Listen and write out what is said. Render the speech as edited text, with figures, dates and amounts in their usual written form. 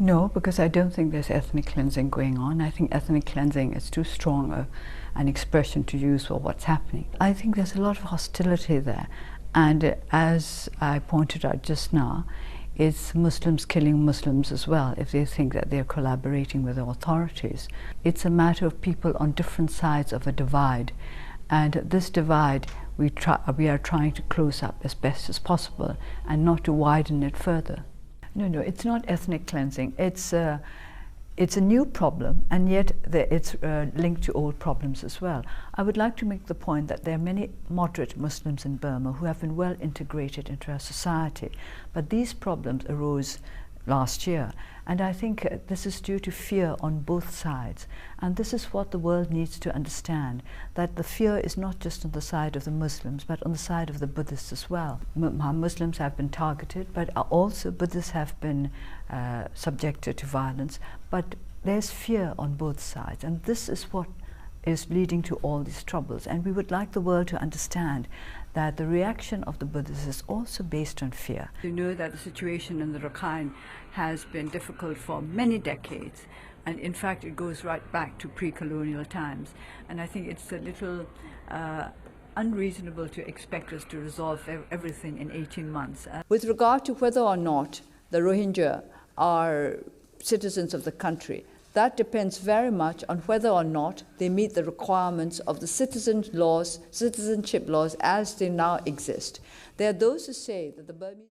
No, because I don't think there's ethnic cleansing going on. I think ethnic cleansing is too strong an expression to use for what's happening. I think there's a lot of hostility there. And as I pointed out just now, it's Muslims killing Muslims as well if they think that they're collaborating with the authorities. It's a matter of people on different sides of a divide. And this divide we are trying to close up as best as possible and not to widen it further. No, it's not ethnic cleansing. It's a new problem, and yet it's linked to old problems as well. I would like to make the point that there are many moderate Muslims in Burma who have been well integrated into our society, but these problems arose last year, and I think this is due to fear on both sides, and this is what the world needs to understand, that the fear is not just on the side of the Muslims but on the side of the Buddhists as well. Muslims have been targeted, but also Buddhists have been subjected to violence, but there's fear on both sides, and this is what is leading to all these troubles. And we would like the world to understand that the reaction of the Buddhists is also based on fear. You know that the situation in the Rakhine has been difficult for many decades, and in fact it goes right back to pre-colonial times, and I think it's a little unreasonable to expect us to resolve everything in 18 months. With regard to whether or not the Rohingya are citizens of the country, that depends very much on whether or not they meet the requirements of the citizenship laws as they now exist. There are those who say that the Burmese